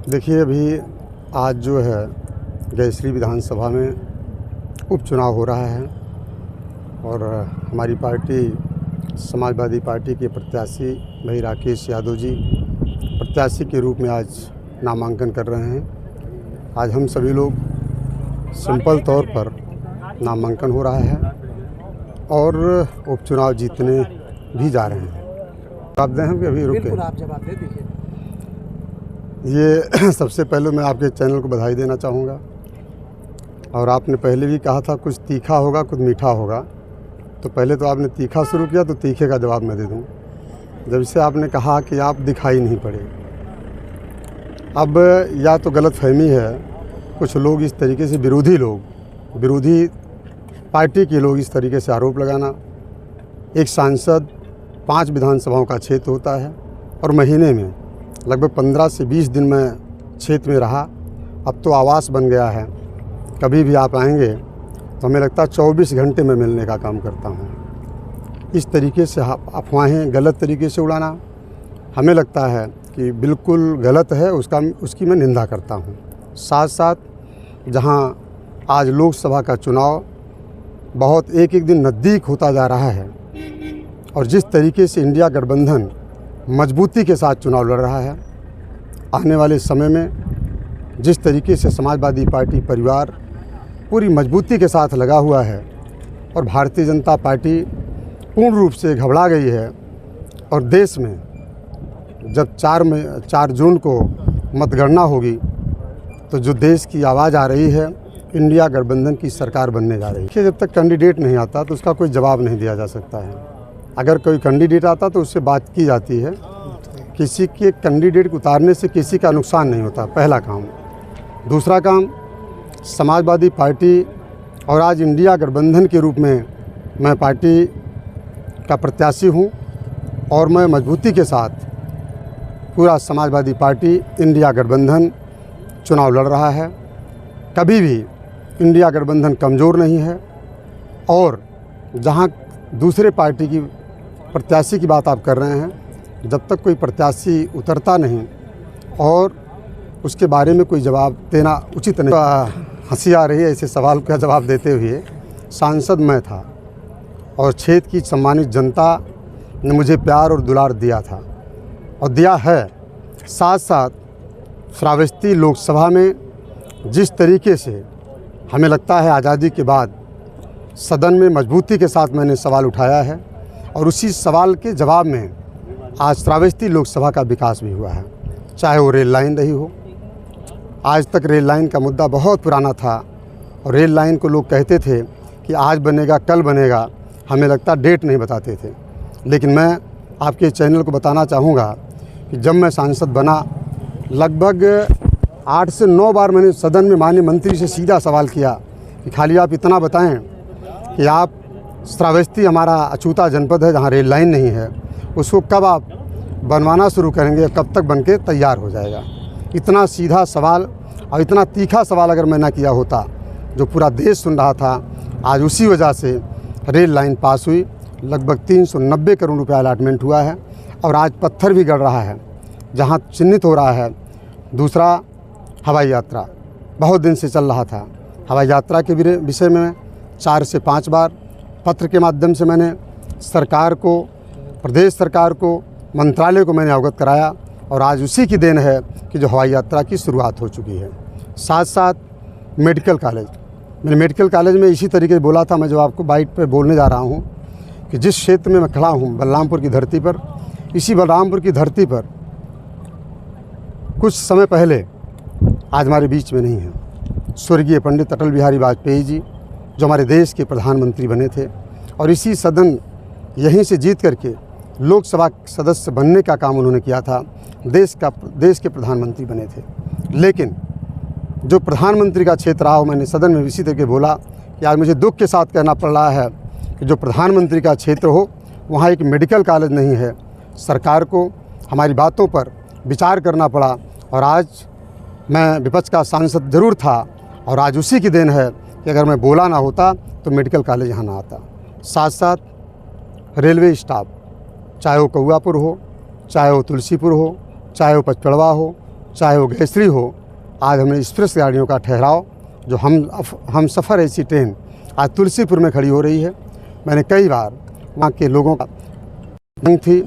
देखिए, अभी आज जो है जयश्री विधानसभा में उपचुनाव हो रहा है और हमारी पार्टी समाजवादी पार्टी के प्रत्याशी भाई राकेश यादव जी प्रत्याशी के रूप में आज नामांकन कर रहे हैं। आज हम सभी लोग सिंपल तौर पर नामांकन हो रहा है और उपचुनाव जीतने भी जा रहे हैं। आप दें हम कि अभी रुके आप जवाब दे दीजिए। ये सबसे पहले मैं आपके चैनल को बधाई देना चाहूँगा और आपने पहले भी कहा था कुछ तीखा होगा कुछ मीठा होगा, तो पहले तो आपने तीखा शुरू किया तो तीखे का जवाब मैं दे दूँ। जब से आपने कहा कि आप दिखाई नहीं पड़े, अब या तो गलतफहमी है, कुछ लोग इस तरीके से विरोधी पार्टी के लोग इस तरीके से आरोप लगाना। एक सांसद 5 विधानसभाओं का क्षेत्र होता है और महीने में लगभग 15 से 20 दिन में क्षेत्र में रहा। अब तो आवास बन गया है, कभी भी आप आएंगे तो हमें लगता है 24 घंटे में मिलने का काम करता हूँ। इस तरीके से अफवाहें गलत तरीके से उड़ाना हमें लगता है कि बिल्कुल गलत है, उसकी मैं निंदा करता हूँ। साथ साथ जहाँ आज लोकसभा का चुनाव बहुत एक दिन नज़दीक होता जा रहा है और जिस तरीके से इंडिया गठबंधन मजबूती के साथ चुनाव लड़ रहा है, आने वाले समय में जिस तरीके से समाजवादी पार्टी परिवार पूरी मजबूती के साथ लगा हुआ है और भारतीय जनता पार्टी पूर्ण रूप से घबरा गई है और देश में जब 4 जून को मतगणना होगी तो जो देश की आवाज़ आ रही है, इंडिया गठबंधन की सरकार बनने जा रही है। जब तक कैंडिडेट नहीं आता तो उसका कोई जवाब नहीं दिया जा सकता है। अगर कोई कैंडिडेट आता तो उससे बात की जाती है। किसी के कैंडिडेट को उतारने से किसी का नुकसान नहीं होता, पहला काम। दूसरा काम, समाजवादी पार्टी और आज इंडिया गठबंधन के रूप में मैं पार्टी का प्रत्याशी हूं और मैं मजबूती के साथ पूरा समाजवादी पार्टी इंडिया गठबंधन चुनाव लड़ रहा है। कभी भी इंडिया गठबंधन कमज़ोर नहीं है और जहां दूसरे पार्टी की प्रत्याशी की बात आप कर रहे हैं, जब तक कोई प्रत्याशी उतरता नहीं और उसके बारे में कोई जवाब देना उचित नहीं। हंसी आ रही है ऐसे सवाल का जवाब देते हुए। सांसद मैं था और क्षेत्र की सम्मानित जनता ने मुझे प्यार और दुलार दिया था और दिया है। साथ साथ श्रावस्ती लोकसभा में जिस तरीके से हमें लगता है आज़ादी के बाद सदन में मजबूती के साथ मैंने सवाल उठाया है और उसी सवाल के जवाब में आज श्रावस्ती लोकसभा का विकास भी हुआ है। चाहे वो रेल लाइन रही हो, आज तक रेल लाइन का मुद्दा बहुत पुराना था और रेल लाइन को लोग कहते थे कि आज बनेगा कल बनेगा, हमें लगता डेट नहीं बताते थे। लेकिन मैं आपके चैनल को बताना चाहूँगा कि जब मैं सांसद बना, लगभग 8 से 9 बार मैंने सदन में माननीय मंत्री से सीधा सवाल किया कि खाली आप इतना बताएं कि आप श्रावस्ती हमारा अछूता जनपद है जहाँ रेल लाइन नहीं है, उसको कब आप बनवाना शुरू करेंगे, कब तक बन के तैयार हो जाएगा। इतना सीधा सवाल और इतना तीखा सवाल अगर मैं ना किया होता, जो पूरा देश सुन रहा था, आज उसी वजह से रेल लाइन पास हुई। लगभग 390 करोड़ रुपया अलॉटमेंट हुआ है और आज पत्थर भी गड़ रहा है जहाँ चिन्हित हो रहा है। दूसरा, हवाई यात्रा बहुत दिन से चल रहा था। हवाई यात्रा के विषय में 4 से 5 बार पत्र के माध्यम से मैंने सरकार को, प्रदेश सरकार को, मंत्रालय को मैंने अवगत कराया और आज उसी की देन है कि जो हवाई यात्रा की शुरुआत हो चुकी है। साथ साथ मेडिकल कॉलेज, मैंने मेडिकल कॉलेज में इसी तरीके से बोला था। मैं जो आपको बाइट पे बोलने जा रहा हूँ कि जिस क्षेत्र में मैं खड़ा हूँ, बलरामपुर की धरती पर, इसी बलरामपुर की धरती पर कुछ समय पहले आज हमारे बीच में नहीं है स्वर्गीय पंडित अटल बिहारी वाजपेयी जी, जो हमारे देश के प्रधानमंत्री बने थे और इसी सदन यहीं से जीत करके लोकसभा सदस्य बनने का काम उन्होंने किया था। देश के प्रधानमंत्री बने थे। लेकिन जो प्रधानमंत्री का क्षेत्र रहा हो, मैंने सदन में इसी तरीके बोला कि आज मुझे दुख के साथ कहना पड़ रहा है कि जो प्रधानमंत्री का क्षेत्र हो वहाँ एक मेडिकल कॉलेज नहीं है। सरकार को हमारी बातों पर विचार करना पड़ा और आज मैं विपक्ष का सांसद ज़रूर था और आज उसी की देन है कि अगर मैं बोला ना होता तो मेडिकल कॉलेज यहाँ ना आता। साथ साथ रेलवे स्टाफ, चाहे वो कौआपुर हो, चाहे वो तुलसीपुर हो, चाहे वो पचपड़वा हो, चाहे वो गैसरी हो। आज हमने एक्सप्रेस गाड़ियों का ठहराव जो हम सफ़र ऐसी ट्रेन आज तुलसीपुर में खड़ी हो रही है। मैंने कई बार वहाँ के लोगों का थी